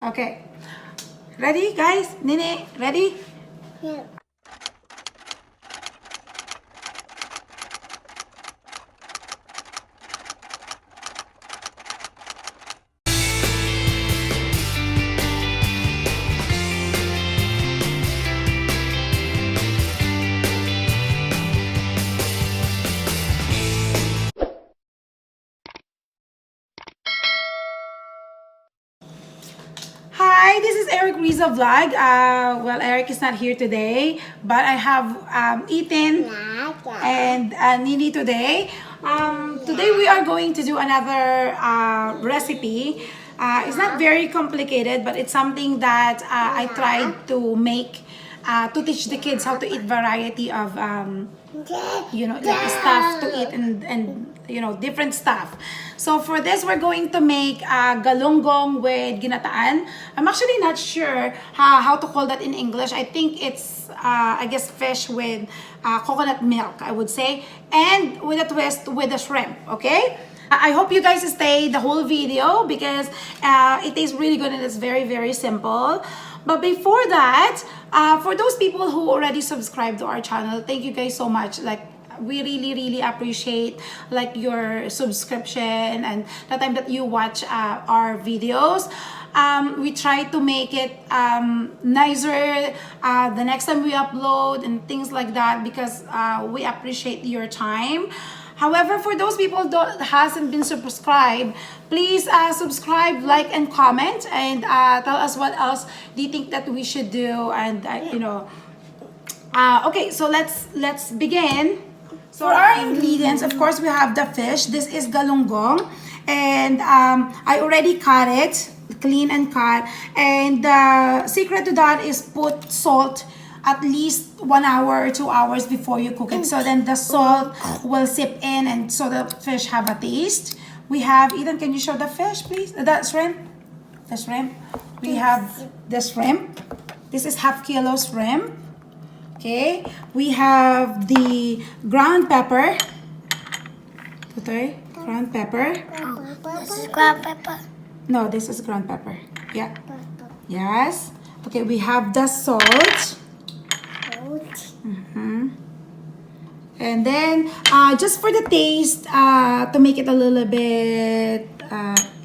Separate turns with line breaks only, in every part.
Okay. Ready, guys? Nene, ready?
Yeah.
Hi, this is Eric Riza Vlog. Well, Eric is not here today, but I have Ethan and Nini today. Today we are going to do another recipe. It's not very complicated, but it's something that I tried to make to teach the kids how to eat variety of like stuff to eat and different stuff. So for this, we're going to make galunggong with ginataan. I'm actually not sure how to call that in English. I think it's I guess fish with coconut milk, I would say, and with a twist with the shrimp. Okay, I hope you guys stay the whole video because it is really good and it's very simple. But before that, for those people who already subscribed to our channel, thank you guys so much. Like, we really appreciate like your subscription and the time that you watch our videos. We try to make it nicer the next time we upload and things like that because we appreciate your time. However, for those people that hasn't been subscribed, please subscribe, like, and comment, and tell us what else do you think that we should do. And okay, so let's begin. So for our ingredients, of course, we have the fish. This is galunggong, and I already cut it, clean and cut. And the secret to that is put salt at least 1 hour or 2 hours before you cook it, so then the salt will seep in and so the fish have a taste. We have, Ethan, can you show the fish, please? The shrimp. We have the shrimp. This is half kilo shrimp. Okay, we have the ground pepper. Okay, ground pepper.
This is ground pepper.
No, this is ground pepper. Yeah. Yes. Okay, we have the salt. And then just for the taste, to make it a little bit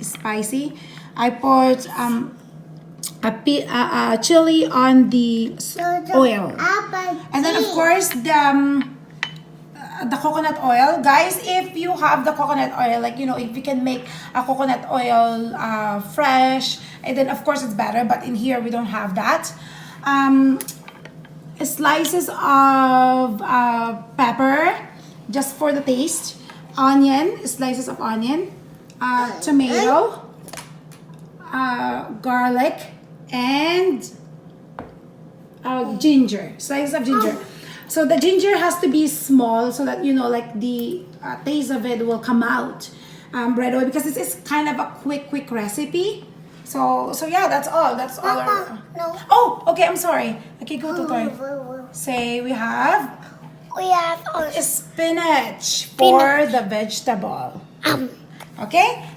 spicy, I put a chili on the oil, and then of course the coconut oil. Guys, if you have the coconut oil, like if you can make a coconut oil fresh, and then of course it's better, but in here we don't have that. Slices of pepper just for the taste, onion, slices of onion, tomato, garlic, and ginger, slices of ginger. So the ginger has to be small so that like the taste of it will come out right away, because this is kind of a quick recipe. So yeah, that's all. That's all.
No.
Oh, okay. I'm sorry. Okay, go to toy. Say we have spinach for the vegetable. Okay.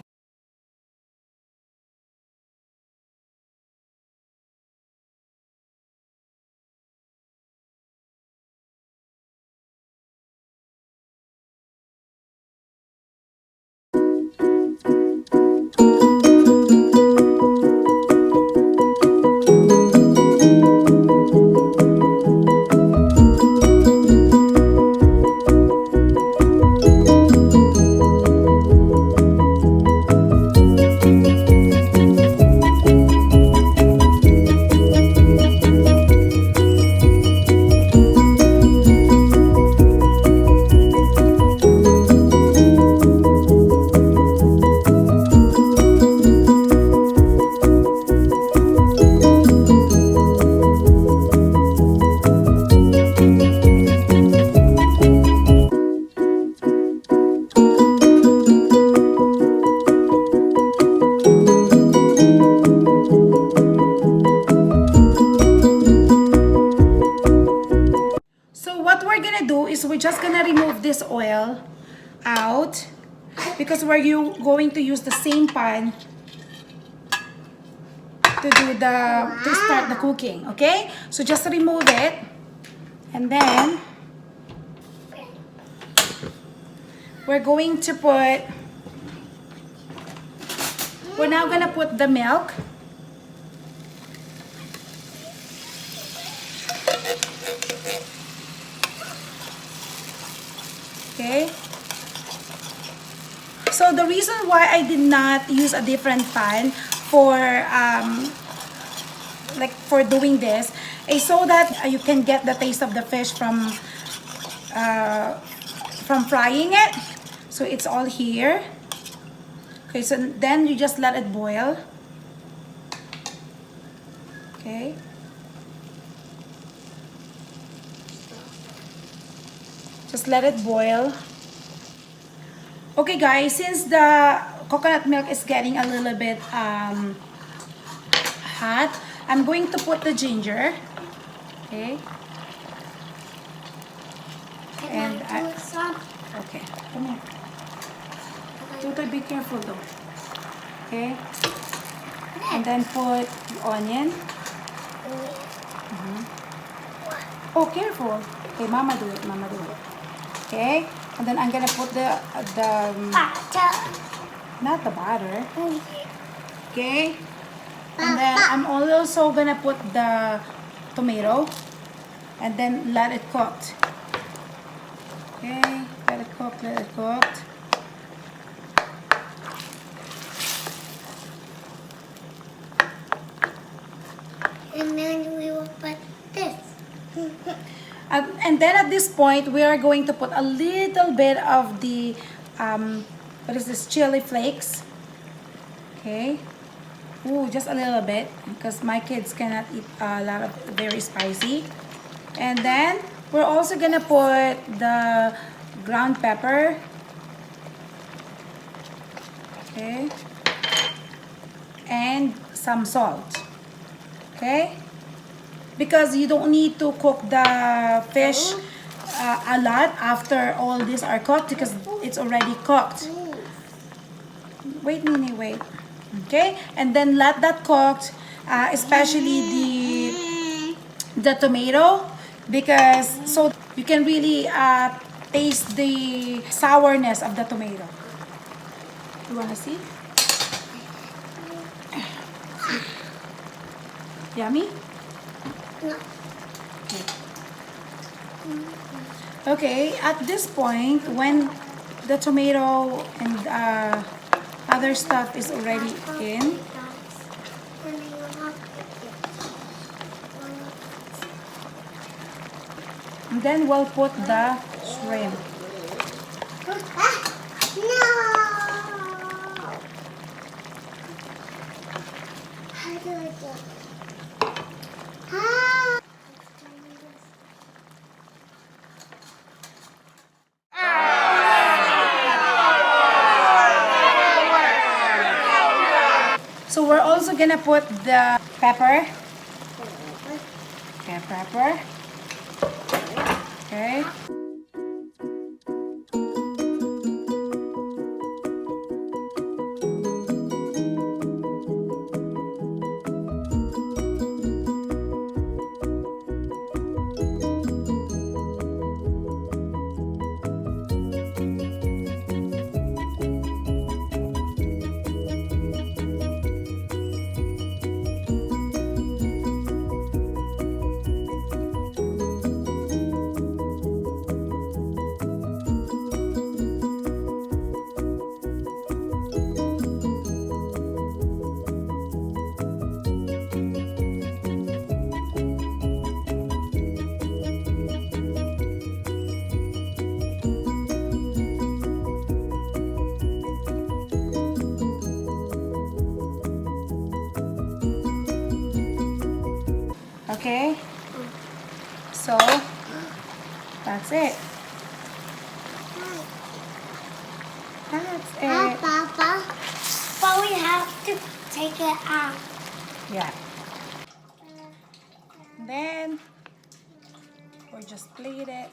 We're just gonna remove this oil out because we're going to use the same pan to start the cooking. Okay, so just remove it, and then we're going to put. We're now gonna put the milk. Okay. So the reason why I did not use a different pan for for doing this is so that you can get the taste of the fish from frying it. So it's all here. Okay, so then you just let it boil. Okay. Just let it boil. Okay guys, since the coconut milk is getting a little bit hot, I'm going to put the ginger. Okay. And okay, come here. Tutoy, be careful though. Okay. And then put the onion. Oh, careful. Okay, mama do it, mama do it. Okay. And then I'm gonna put the not the batter. Okay. And then I'm also gonna put the tomato and then let it cook. Okay, let it cook, let it cook.
And then we will put this.
And then at this point, we are going to put a little bit of the, what is this, chili flakes. Okay. Ooh, just a little bit because my kids cannot eat a lot of very spicy. And then we're also gonna put the ground pepper. Okay. And some salt. Okay. Because you don't need to cook the fish a lot after all these are cooked because it's already cooked. Wait, Nini, wait. Okay, and then let that cook, especially the tomato, because so you can really taste the sourness of the tomato. You wanna see? Yummy?
No.
Okay, at this point, when the tomato and other stuff is already in, and then we'll put the shrimp.
No. How do I do it?
So we're also gonna put the pepper. Okay, pepper. Okay. Okay. So that's it. That's it.
Papa, but we have to take it out.
Yeah. Then or just plate it.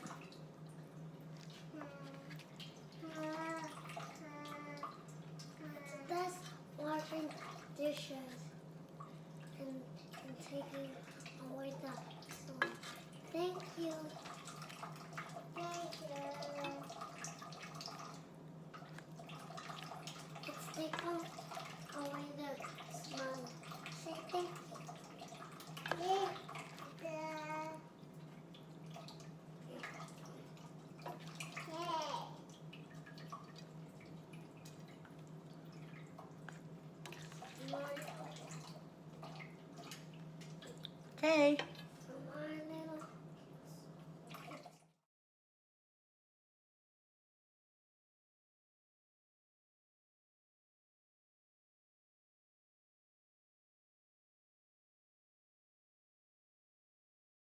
That's washing dishes. taking away the storm. Thank you. Thank you. It's taken away the smoke. Say thank you. Thank you.
Okay.